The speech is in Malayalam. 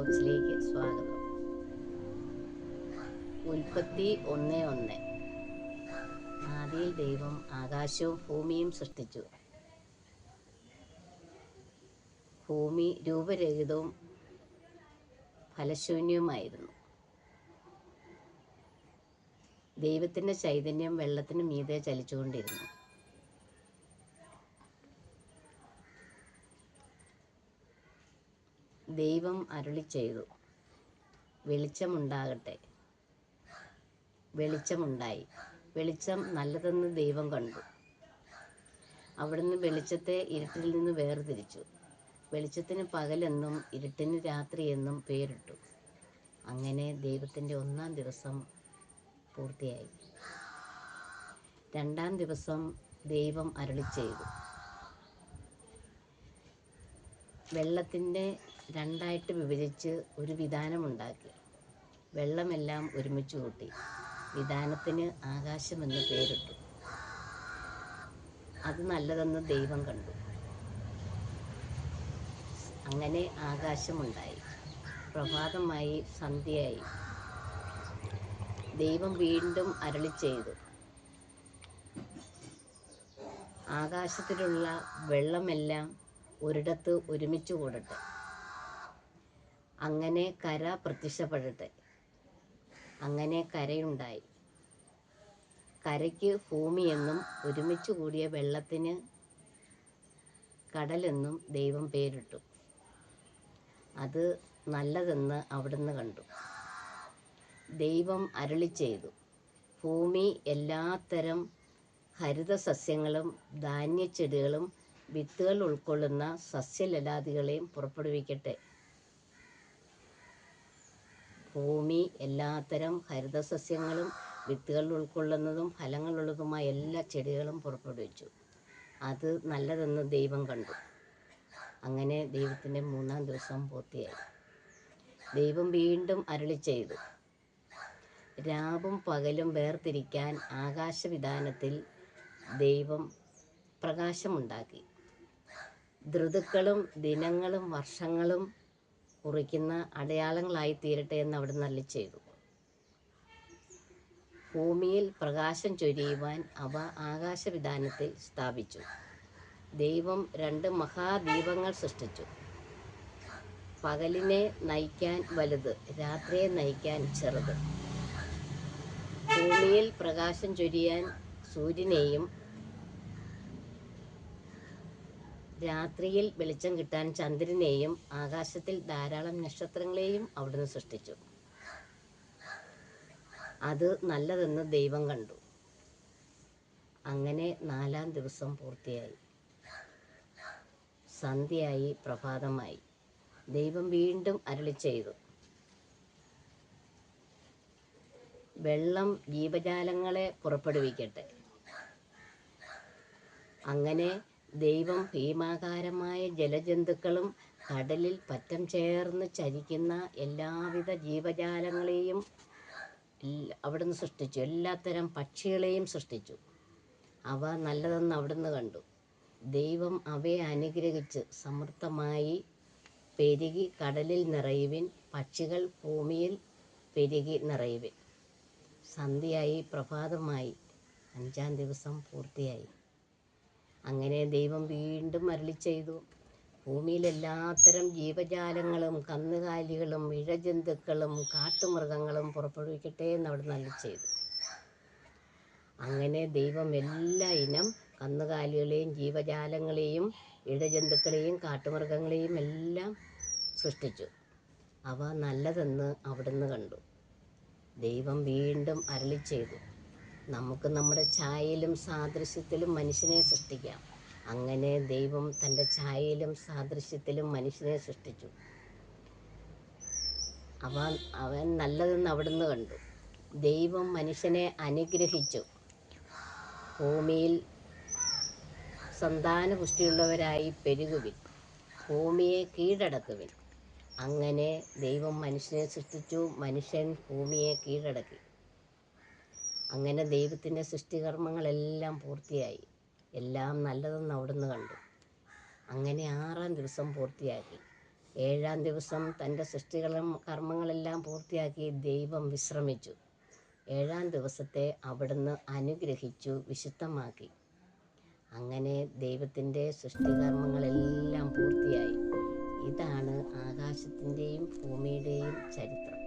വ്ലോഗ്സിലേക്ക് സ്വാഗതം. ഉൽപ്പത്തി 1:1. ആദിയിൽ ദൈവം ആകാശവും ഭൂമിയും സൃഷ്ടിച്ചു. ഭൂമി രൂപരഹിതവും ഫലശൂന്യവുമായിരുന്നു. ദൈവത്തിൻ്റെ ചൈതന്യം വെള്ളത്തിന് മീതെ ചലിച്ചുകൊണ്ടിരുന്നു. ദൈവം അരുളിച്ചെയ്തു, വെളിച്ചമുണ്ടാകട്ടെ. വെളിച്ചമുണ്ടായി. വെളിച്ചം നല്ലതെന്ന് ദൈവം കണ്ടു. അവിടുന്ന് വെളിച്ചത്തെ ഇരുട്ടിൽ നിന്ന് വേർതിരിച്ചു. വെളിച്ചത്തിന് പകലെന്നും ഇരുട്ടിന് രാത്രിയെന്നും പേരിട്ടു. അങ്ങനെ ദൈവത്തിൻ്റെ 1-ാം ദിവസം പൂർത്തിയായി. 2-ാം ദിവസം ദൈവം അരുളിച്ചെയ്തു, വെള്ളത്തിൻ്റെ 2ആയിട്ട് വിഭജിച്ച് ഒരു വിതാനമുണ്ടാക്കി. വെള്ളമെല്ലാം ഒരുമിച്ച് കൂട്ടി. വിതാനത്തിന് ആകാശമെന്ന് പേരിട്ടു. അത് നല്ലതെന്ന് ദൈവം കണ്ടു. അങ്ങനെ ആകാശമുണ്ടായി. പ്രഭാതമായി, സന്ധ്യയായി. ദൈവം വീണ്ടും അരുളിച്ചെയ്തു, ആകാശത്തിലുള്ള വെള്ളമെല്ലാം ഒരിടത്ത് ഒരുമിച്ച് കൂടട്ടെ. അങ്ങനെ കര പ്രത്യക്ഷപ്പെടട്ടെ. അങ്ങനെ കരയുണ്ടായി. കരയ്ക്ക് ഭൂമിയെന്നും ഒരുമിച്ച് കൂടിയ വെള്ളത്തിന് കടലെന്നും ദൈവം പേരിട്ടു. അത് നല്ലതെന്ന് അവിടുന്ന് കണ്ടു. ദൈവം അരുളിച്ചെയ്തു, ഭൂമി എല്ലാത്തരം ഹരിതസസ്യങ്ങളും ധാന്യച്ചെടികളും വിത്തുകൾ ഉൾക്കൊള്ളുന്ന സസ്യലതാദികളെയും പുറപ്പെടുവിക്കട്ടെ. ഭൂമി എല്ലാത്തരം ഹരിതസസ്യങ്ങളും വിത്തുകൾ ഉൾക്കൊള്ളുന്നതും ഫലങ്ങളുള്ളതുമായ എല്ലാ ചെടികളും പുറപ്പെടുവിച്ചു. അത് നല്ലതെന്ന് ദൈവം കണ്ടു. അങ്ങനെ ദൈവത്തിൻ്റെ 3-ാം ദിവസം പൂർത്തിയായി. ദൈവം വീണ്ടും അരുളിച്ചെയ്തു, രാവും പകലും വേർതിരിക്കാൻ ആകാശവിതാനത്തിൽ ദൈവം പ്രകാശമുണ്ടാക്കി. ഋതുക്കളും ദിനങ്ങളും വർഷങ്ങളും കുറിക്കുന്ന അടയാളങ്ങളായി തീരട്ടെ എന്ന് അവിടുന്ന് അരുളിച്ചെയ്തു. ഭൂമിയിൽ പ്രകാശം ചൊരിയുവാൻ അവ ആകാശവിതാനത്തിൽ സ്ഥാപിച്ചു. ദൈവം 2 മഹാദീപങ്ങൾ സൃഷ്ടിച്ചു. പകലിനെ നയിക്കാൻ വലുത്, രാത്രിയെ നയിക്കാൻ ചെറുത്. ഭൂമിയിൽ പ്രകാശം ചൊരിയാൻ സൂര്യനെയും രാത്രിയിൽ വെളിച്ചം കിട്ടാൻ ചന്ദ്രനെയും ആകാശത്തിൽ ധാരാളം നക്ഷത്രങ്ങളെയും അവിടുന്ന് സൃഷ്ടിച്ചു. അത് നല്ലതെന്ന് ദൈവം കണ്ടു. അങ്ങനെ 4-ാം ദിവസം പൂർത്തിയായി. സന്ധ്യയായി, പ്രഭാതമായി. ദൈവം വീണ്ടും അരുളിച്ചെയ്തു, വെള്ളം ജീവജാലങ്ങളെ പുറപ്പെടുവിക്കട്ടെ. അങ്ങനെ ദൈവം ഭീമാകാരമായ ജലജന്തുക്കളും കടലിൽ പറ്റം ചേർന്ന് ചരിക്കുന്ന എല്ലാവിധ ജീവജാലങ്ങളെയും അവിടുന്ന് സൃഷ്ടിച്ചു. എല്ലാത്തരം പക്ഷികളെയും സൃഷ്ടിച്ചു. അവ നല്ലതെന്ന് അവിടുന്ന് കണ്ടു. ദൈവം അവയെ അനുഗ്രഹിച്ച് സമൃദ്ധമായി പെരുകി കടലിൽ നിറയുവിൻ, പക്ഷികൾ ഭൂമിയിൽ പെരുകി നിറയുവിൻ. സന്ധ്യയായി, പ്രഭാതമായി. 5-ാം ദിവസം പൂർത്തിയായി. അങ്ങനെ ദൈവം വീണ്ടും അരുളിച്ചെയ്തു, ഭൂമിയിൽ എല്ലാത്തരം ജീവജാലങ്ങളും കന്നുകാലികളും ഇഴജന്തുക്കളും കാട്ടുമൃഗങ്ങളും പുറപ്പെടുവിക്കട്ടെ എന്ന് അവിടുന്ന് അരുളിച്ചെയ്തു. അങ്ങനെ ദൈവം എല്ലാ ഇനം കന്നുകാലികളെയും ജീവജാലങ്ങളെയും ഇഴജന്തുക്കളെയും കാട്ടുമൃഗങ്ങളെയും എല്ലാം സൃഷ്ടിച്ചു. അവ നല്ലതെന്ന് അവിടുന്ന് കണ്ടു. ദൈവം വീണ്ടും അരുളിച്ചെയ്തു, നമുക്ക് നമ്മുടെ ഛായയിലും സാദൃശ്യത്തിലും മനുഷ്യനെ സൃഷ്ടിക്കാം. അങ്ങനെ ദൈവം തൻ്റെ ഛായയിലും സാദൃശ്യത്തിലും മനുഷ്യനെ സൃഷ്ടിച്ചു. അവൻ നല്ലതെന്ന് അവിടുന്ന് കണ്ടു. ദൈവം മനുഷ്യനെ അനുഗ്രഹിച്ചു, ഭൂമിയിൽ സന്താനപുഷ്ടിയുള്ളവരായി പെരുകുവിൻ, ഭൂമിയെ കീഴടക്കുവിൻ. അങ്ങനെ ദൈവം മനുഷ്യനെ സൃഷ്ടിച്ചു, മനുഷ്യൻ ഭൂമിയെ കീഴടക്കി. അങ്ങനെ ദൈവത്തിൻ്റെ സൃഷ്ടികർമ്മങ്ങളെല്ലാം പൂർത്തിയായി. എല്ലാം നല്ലതെന്ന് അവിടുന്ന് കണ്ടു. അങ്ങനെ 6-ാം ദിവസം പൂർത്തിയാക്കി. ഏഴാം ദിവസം തൻ്റെ കർമ്മങ്ങളെല്ലാം പൂർത്തിയാക്കി ദൈവം വിശ്രമിച്ചു. ഏഴാം ദിവസത്തെ അവിടുന്ന് അനുഗ്രഹിച്ചു വിശുദ്ധമാക്കി. അങ്ങനെ ദൈവത്തിൻ്റെ സൃഷ്ടികർമ്മങ്ങളെല്ലാം പൂർത്തിയായി. ഇതാണ് ആകാശത്തിൻ്റെയും ഭൂമിയുടെയും ചരിത്രം.